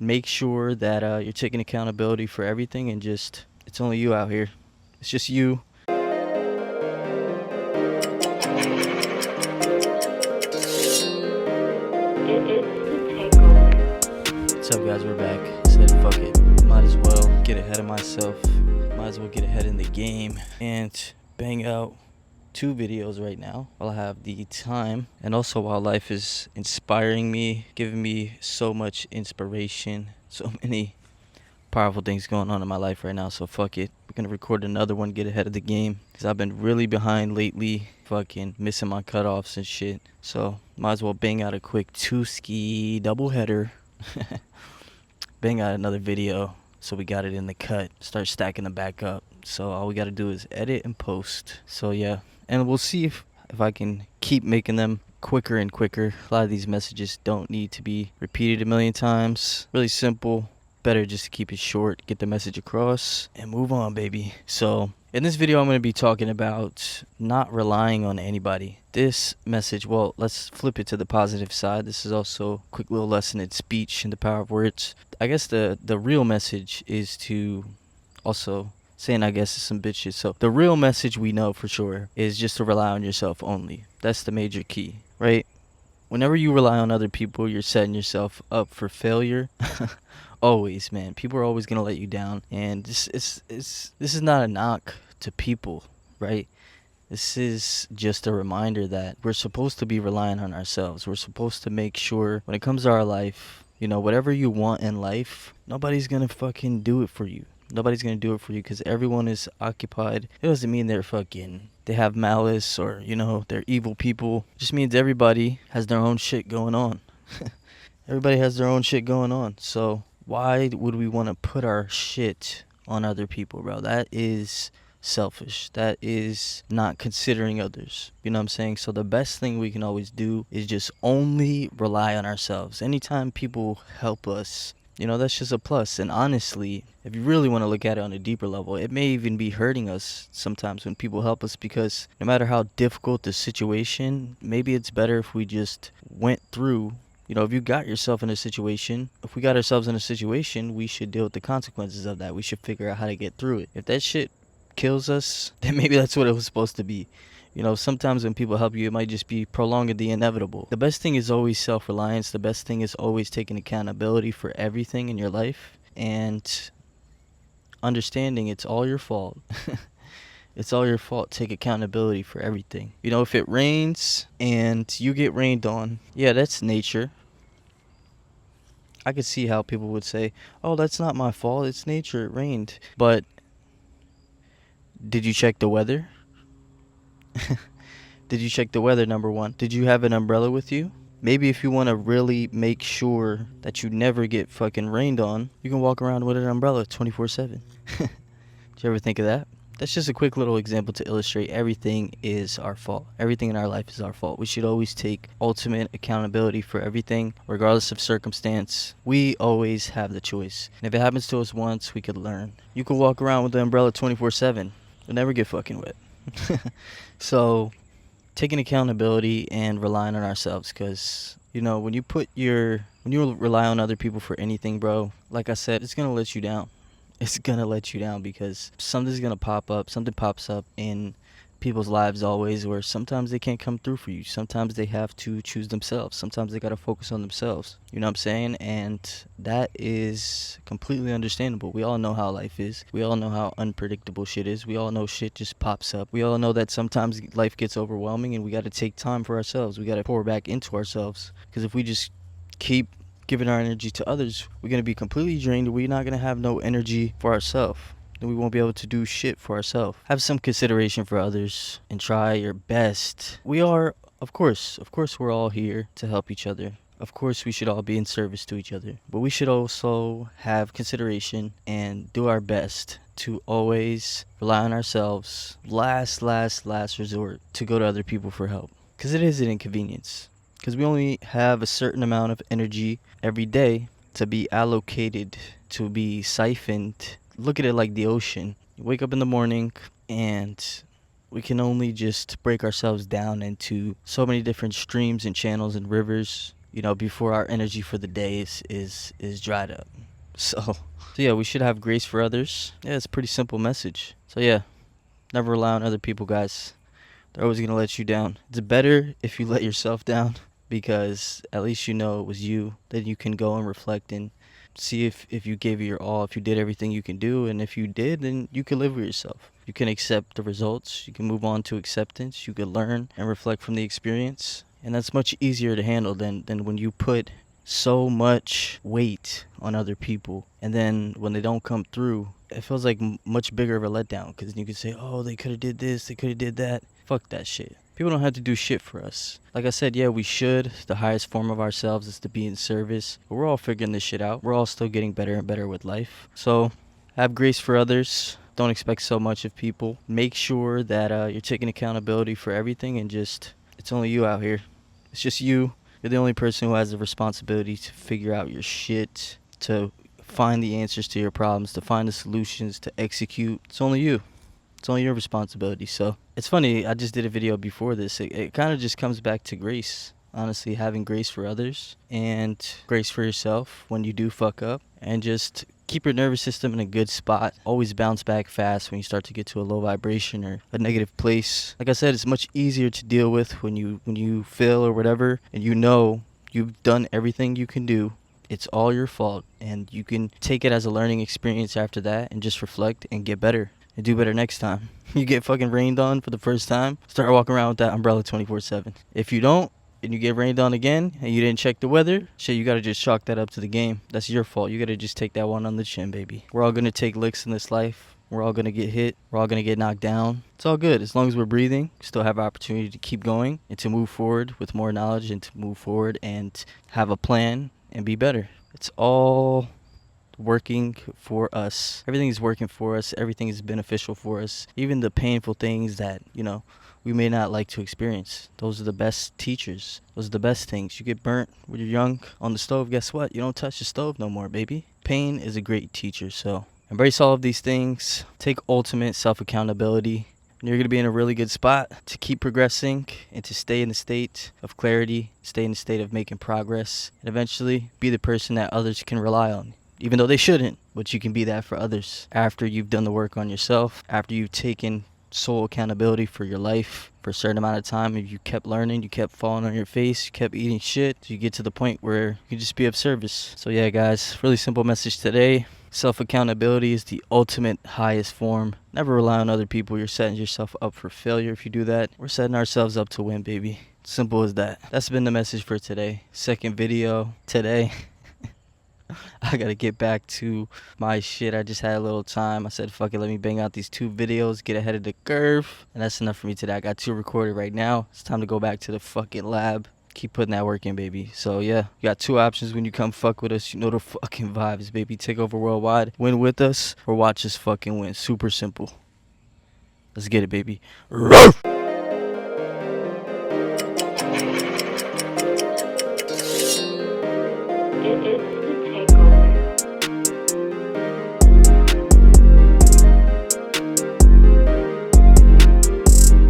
make sure that you're taking accountability for everything, and just, it's only you out here. It's just you. What's up, guys? We're back. Said fuck it. Might as well get ahead of myself. Might as well get ahead in the game and bang out 2 videos right now while I have the time, and also while life is inspiring me, giving me so much inspiration, so many powerful things going on in my life right now. So fuck it, we're gonna record another one, get ahead of the game, because I've been really behind lately, fucking missing my cutoffs and shit. So might as well bang out a quick 2-ski double header. Bang out another video so we got it in the cut, start stacking them back up. So all we got to do is edit and post. So yeah, and we'll see if I can keep making them quicker and quicker. A lot of these messages don't need to be repeated a million times. Really simple. Better just to keep it short, get the message across, and move on, baby. So in this video, I'm going to be talking about not relying on anybody. This message, well, let's flip it to the positive side. This is also a quick little lesson in speech and the power of words. I guess the real message is to also saying I guess is some bitches. So the real message, we know for sure, is just to rely on yourself only. That's the major key, right? Whenever you rely on other people, you're setting yourself up for failure. Always, man. People are always gonna let you down, and this is not a knock to people, right? This is just a reminder that we're supposed to be relying on ourselves. We're supposed to make sure when it comes to our life, you know, whatever you want in life, nobody's gonna fucking do it for you. Nobody's gonna do it for you because everyone is occupied. It doesn't mean they have malice or, you know, they're evil people. It just means everybody has their own shit going on. Everybody has their own shit going on. So why would we want to put our shit on other people, bro? That is selfish. That is not considering others. You know what I'm saying? So the best thing we can always do is just only rely on ourselves. Anytime people help us, you know, that's just a plus. And honestly, if you really want to look at it on a deeper level, it may even be hurting us sometimes when people help us, because no matter how difficult the situation, maybe it's better if we just went through. You know, if you got yourself in a situation, if we got ourselves in a situation, we should deal with the consequences of that. We should figure out how to get through it. If that shit kills us, then maybe that's what it was supposed to be. You know, sometimes when people help you, it might just be prolonging the inevitable. The best thing is always self-reliance. The best thing is always taking accountability for everything in your life and understanding it's all your fault. It's all your fault. Take accountability for everything. You know, if it rains and you get rained on, yeah, that's nature. I could see how people would say, oh, that's not my fault. It's nature. It rained. But did you check the weather? Did you check the weather, number one? Did you have an umbrella with you? Maybe if you want to really make sure that you never get fucking rained on, you can walk around with an umbrella 24/7. Did you ever think of that? That's just a quick little example to illustrate everything is our fault. Everything in our life is our fault. We should always take ultimate accountability for everything, regardless of circumstance. We always have the choice. And if it happens to us once, we could learn. You could walk around with the umbrella 24/7. You'll never get fucking wet. So, taking accountability and relying on ourselves, because, you know, when you rely on other people for anything, bro, like I said, it's going to let you down. It's going to let you down because something's going to pop up. Something pops up in people's lives always where sometimes they can't come through for you. Sometimes they have to choose themselves. Sometimes they got to focus on themselves. You know what I'm saying? And that is completely understandable. We all know how life is. We all know how unpredictable shit is. We all know shit just pops up. We all know that sometimes life gets overwhelming and we got to take time for ourselves. We got to pour back into ourselves, because if we just keep giving our energy to others, we're going to be completely drained. We're not going to have no energy for ourselves. Then we won't be able to do shit for ourselves. Have some consideration for others and try your best. We are, of course, we're all here to help each other. Of course, we should all be in service to each other. But we should also have consideration and do our best to always rely on ourselves. Last resort to go to other people for help. Because it is an inconvenience. Because we only have a certain amount of energy every day to be allocated, to be siphoned. Look at it like the ocean. You wake up in the morning and we can only just break ourselves down into so many different streams and channels and rivers. before our energy for the day is dried up. So yeah, we should have grace for others. Yeah, it's a pretty simple message. So yeah, never rely on other people, guys. They're always gonna let you down. It's better if you let yourself down, because at least you know it was you. Then you can go and reflect and see if you gave it your all, if you did everything you can do, and if you did, then you can live with yourself. You can accept the results. You can move on to acceptance. You can learn and reflect from the experience, and that's much easier to handle than when you put so much weight on other people, and then when they don't come through, it feels like much bigger of a letdown, because you can say, oh, they could have did this, they could have did that. Fuck that shit. People don't have to do shit for us. Like I said, yeah, we should. The highest form of ourselves is to be in service. But we're all figuring this shit out. We're all still getting better and better with life. So have grace for others. Don't expect so much of people. Make sure that you're taking accountability for everything, and just, it's only you out here. It's just you. You're the only person who has the responsibility to figure out your shit, to find the answers to your problems, to find the solutions, to execute. It's only you. It's only your responsibility. So it's funny, I just did a video before this. It kind of just comes back to grace. Honestly, having grace for others and grace for yourself when you do fuck up, and just keep your nervous system in a good spot. Always bounce back fast when you start to get to a low vibration or a negative place. Like I said, it's much easier to deal with when you fail or whatever, and you know you've done everything you can do. It's all your fault, and you can take it as a learning experience after that, and just reflect and get better and do better next time. You get fucking rained on for the first time, start walking around with that umbrella 24/7. If you don't, and you get rained on again, and you didn't check the weather, shit, you gotta just chalk that up to the game. That's your fault. You gotta just take that one on the chin, baby. We're all gonna take licks in this life. We're all gonna get hit. We're all gonna get knocked down. It's all good. As long as we're breathing, we still have opportunity to keep going and to move forward with more knowledge, and to move forward and have a plan and be better. It's all working for us. Everything is working for us. Everything is beneficial for us. Even the painful things that, we may not like to experience. Those are the best teachers. Those are the best things. You get burnt when you're young on the stove. Guess what? You don't touch the stove no more, baby. Pain is a great teacher. So embrace all of these things. Take ultimate self-accountability. And you're going to be in a really good spot to keep progressing and to stay in the state of clarity, stay in the state of making progress, and eventually be the person that others can rely on. Even though they shouldn't, but you can be that for others. After you've done the work on yourself, after you've taken sole accountability for your life for a certain amount of time, if you kept learning, you kept falling on your face, you kept eating shit, you get to the point where you can just be of service. So yeah, guys, really simple message today. Self-accountability is the ultimate highest form. Never rely on other people. You're setting yourself up for failure if you do that. We're setting ourselves up to win, baby. Simple as that. That's been the message for today. Second video today. I gotta get back to my shit. I just had a little time. I said, fuck it, let me bang out these 2 videos, get ahead of the curve. And that's enough for me today. I got 2 recorded right now. It's time to go back to the fucking lab. Keep putting that work in, baby. So yeah, you got 2 options when you come fuck with us. You know the fucking vibes, baby. Take over worldwide. Win with us or watch us fucking win. Super simple. Let's get it, baby. Roof!